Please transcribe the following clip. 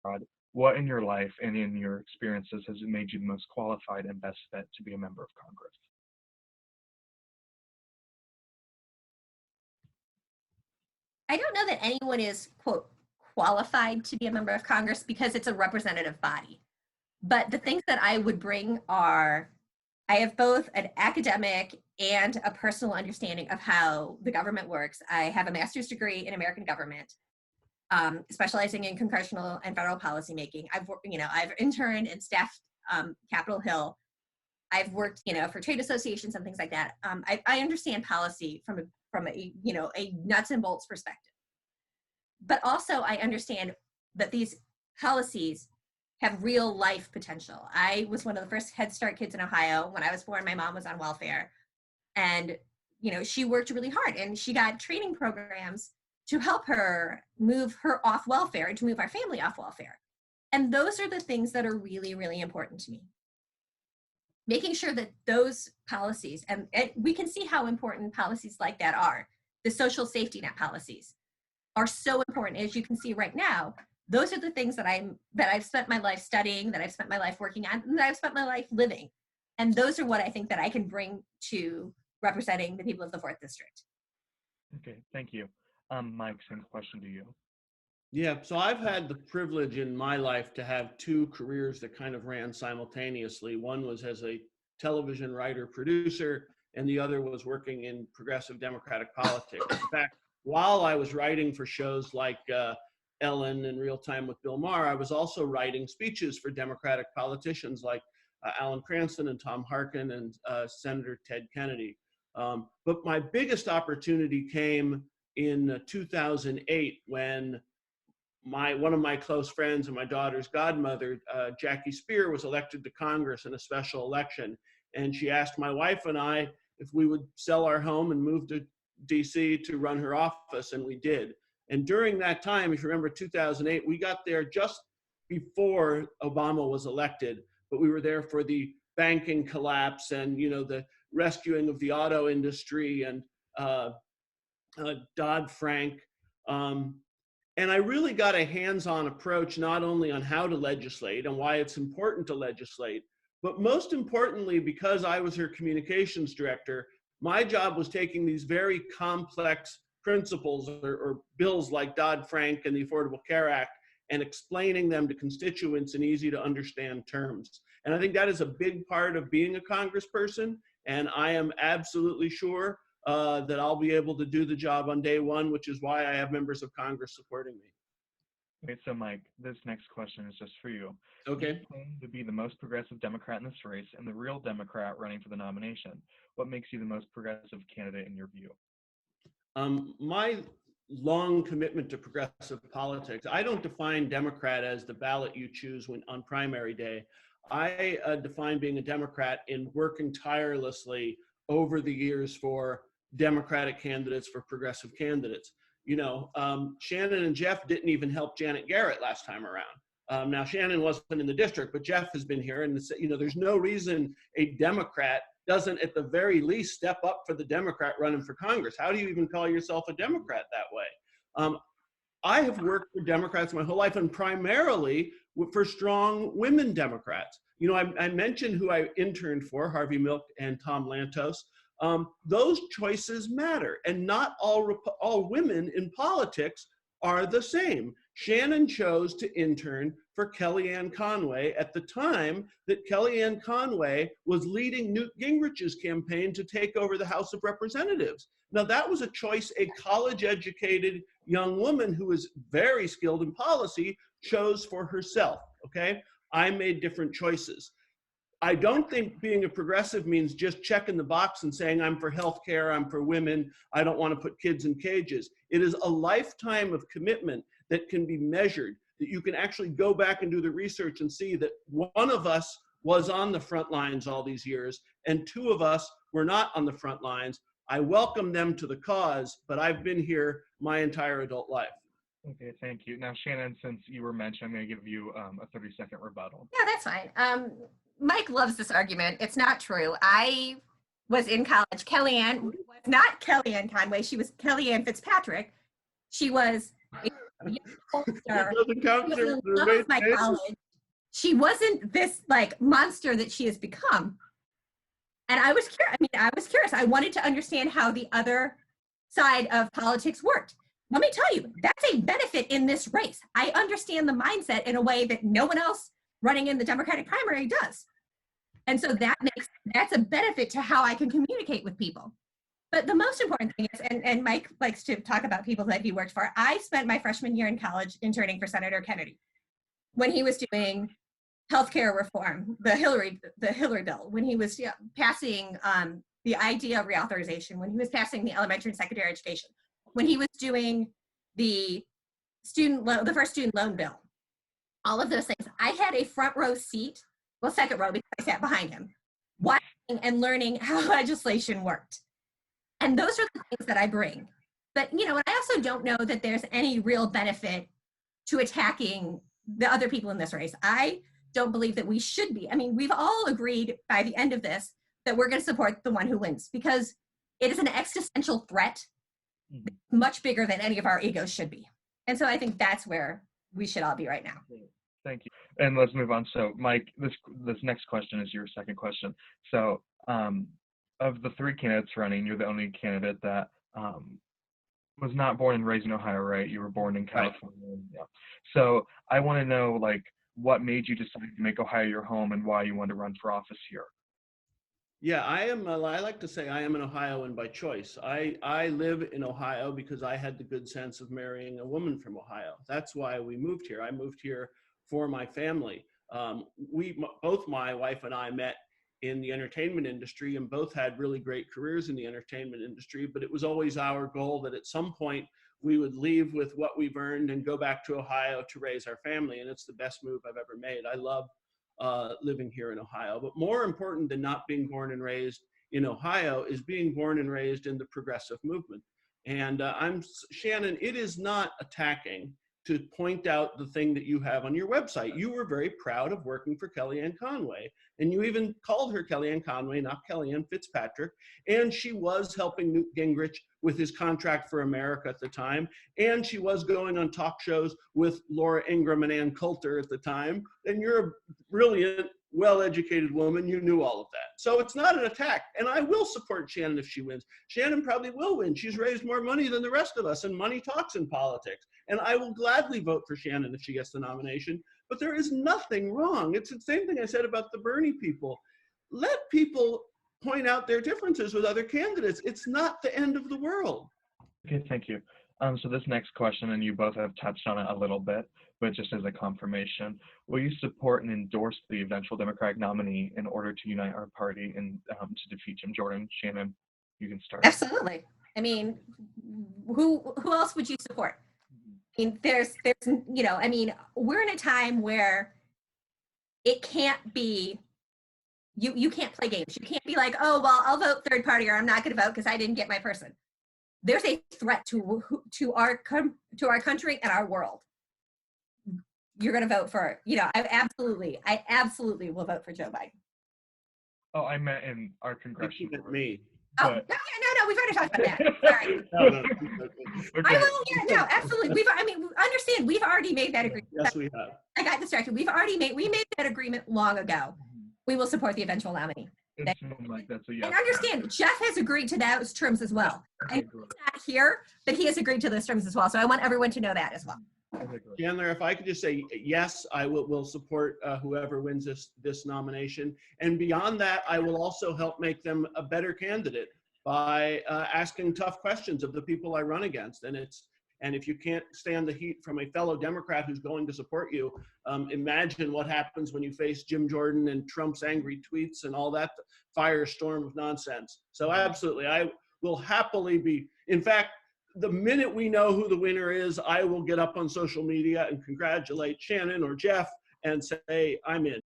abroad, what in your life and in your experiences has made you the most qualified and best fit to be a member of Congress? I don't know that anyone is, quote, qualified to be a member of Congress because it's a representative body. But the things that I would bring are, I have both an academic and a personal understanding of how the government works. I have a master's degree in American government, specializing in congressional and federal policymaking. I've interned and staffed Capitol Hill. I've worked, for trade associations and things like that. I understand policy from a nuts and bolts perspective. But also I understand that these policies have real life potential. I was one of the first Head Start kids in Ohio. When I was born, my mom was on welfare. And, she worked really hard and she got training programs to help her move her off welfare and to move our family off welfare. And those are the things that are really, really important to me. Making sure that those policies, and we can see how important policies like that are, the social safety net policies, are so important. As you can see right now, those are the things that I've spent my life studying, that I've spent my life working on, and that I've spent my life living. And those are what I think that I can bring to representing the people of the 4th District. Okay, thank you. Mike, same question to you. Yeah, so I've had the privilege in my life to have 2 careers that kind of ran simultaneously. One was as a television writer, producer, and the other was working in progressive Democratic politics. In fact, while I was writing for shows like Ellen and Real Time with Bill Maher, I was also writing speeches for Democratic politicians like Alan Cranston and Tom Harkin and Senator Ted Kennedy. But my biggest opportunity came in 2008 when one of my close friends and my daughter's godmother, Jackie Spear, was elected to Congress in a special election. And she asked my wife and I if we would sell our home and move to DC to run her office, and we did. And during that time, if you remember 2008, we got there just before Obama was elected, but we were there for the banking collapse and the rescuing of the auto industry and Dodd-Frank. And I really got a hands-on approach, not only on how to legislate and why it's important to legislate, but most importantly, because I was her communications director, my job was taking these very complex principles or bills like Dodd-Frank and the Affordable Care Act and explaining them to constituents in easy to understand terms. And I think that is a big part of being a congressperson. And I am absolutely sure that I'll be able to do the job on day one, which is why I have members of Congress supporting me. Okay, so Mike, this next question is just for you. Okay. You claim to be the most progressive Democrat in this race and the real Democrat running for the nomination. What makes you the most progressive candidate in your view? My long commitment to progressive politics, I don't define Democrat as the ballot you choose on primary day. I define being a Democrat in working tirelessly over the years for Democratic candidates, for progressive candidates. Shannon and Jeff didn't even help Janet Garrett last time around. Now, Shannon wasn't in the district, but Jeff has been here, and there's no reason a Democrat doesn't at the very least step up for the Democrat running for Congress. How do you even call yourself a Democrat that way? I have worked for Democrats my whole life, and primarily for strong women Democrats. I mentioned who I interned for, Harvey Milk and Tom Lantos. Those choices matter, and not all women in politics are the same. Shannon chose to intern for Kellyanne Conway at the time that Kellyanne Conway was leading Newt Gingrich's campaign to take over the House of Representatives. Now, that was a choice a college-educated young woman who was very skilled in policy chose for herself, okay? I made different choices. I don't think being a progressive means just checking the box and saying, I'm for healthcare, I'm for women, I don't want to put kids in cages. It is a lifetime of commitment that can be measured, that you can actually go back and do the research and see that one of us was on the front lines all these years, and 2 of us were not on the front lines. I welcome them to the cause, but I've been here my entire adult life. Okay, thank you. Now, Shannon, since you were mentioned, I'm going to give you a 30-second rebuttal. Yeah, that's fine. Mike loves this argument. It's not true. I was in college. Kellyanne was not Kellyanne Conway. She was Kellyanne Fitzpatrick. She was a It doesn't count She was through in the love base with my case. college. She wasn't this like monster that she has become. And I was curious. I mean, I was curious. I wanted to understand how the other side of politics worked. Let me tell you, that's a benefit in this race. I understand the mindset in a way that no one else running in the Democratic primary does. And so that's a benefit to how I can communicate with people. But the most important thing is, and Mike likes to talk about people that he worked for. I spent my freshman year in college interning for Senator Kennedy when he was doing healthcare reform, the Hillary bill, when he was passing the idea of reauthorization, when he was passing the elementary and secondary education, when he was doing the first student loan bill, all of those things. I had a front row seat, well, second row because I sat behind him, watching and learning how legislation worked. And those are the things that I bring. But, and I also don't know that there's any real benefit to attacking the other people in this race. I don't believe that we should be. I mean, we've all agreed by the end of this that we're going to support the one who wins because it is an existential threat much bigger than any of our egos should be. And so I think that's where we should all be right now. Thank you. And let's move on. So Mike, this next question is your second question. So of the three candidates running, you're the only candidate that was not born and raised in Ohio, right? You were born in California. Right. Yeah. So I want to know, like, what made you decide to make Ohio your home and why you wanted to run for office here? Yeah, I like to say I am an Ohioan by choice. I live in Ohio because I had the good sense of marrying a woman from Ohio. That's why we moved here. I moved here for my family. Both my wife and I met in the entertainment industry and both had really great careers in the entertainment industry, but it was always our goal that at some point we would leave with what we've earned and go back to Ohio to raise our family. And it's the best move I've ever made. I love living here in Ohio. But more important than not being born and raised in Ohio is being born and raised in the progressive movement. And Shannon, it is not attacking to point out the thing that you have on your website. You were very proud of working for Kellyanne Conway, and you even called her Kellyanne Conway, not Kellyanne Fitzpatrick, and she was helping Newt Gingrich with his contract for America at the time, and she was going on talk shows with Laura Ingraham and Ann Coulter at the time, and you're a brilliant, well-educated woman. You knew all of that. So it's not an attack, and I will support Shannon if she wins. Shannon probably will win. She's raised more money than the rest of us, and money talks in politics. And I will gladly vote for Shannon if she gets the nomination, but there is nothing wrong. It's the same thing I said about the Bernie people. Let people point out their differences with other candidates. It's not the end of the world. Okay, thank you. So this next question, and you both have touched on it a little bit, but just as a confirmation, will you support and endorse the eventual Democratic nominee in order to unite our party and to defeat Jim Jordan? Shannon, you can start. Absolutely. I mean, who else would you support? I mean, there's I mean, we're in a time where it can't be, you can't play games. You can't be like, oh, well, I'll vote third party or I'm not going to vote because I didn't get my person. There's a threat to our country and our world. You're going to vote for, I absolutely will vote for Joe Biden. Oh, I meant in our congressional. You meant me. Oh, no, we've already talked about that. Sorry. No. Okay. I will, absolutely. Understand, we've already made that agreement. Yes, we have. I got distracted. We made that agreement long ago. We will support the eventual nominee. Like that's a yes. And understand, Jeff has agreed to those terms as well. I know he's not here, but he has agreed to those terms as well. So I want everyone to know that as well. Chandler, if I could just say, yes, I will support whoever wins this nomination. And beyond that, I will also help make them a better candidate by asking tough questions of the people I run against. And if you can't stand the heat from a fellow Democrat who's going to support you, imagine what happens when you face Jim Jordan and Trump's angry tweets and all that firestorm of nonsense. So absolutely, I will happily be, in fact, the minute we know who the winner is, I will get up on social media and congratulate Shannon or Jeff and say, I'm in.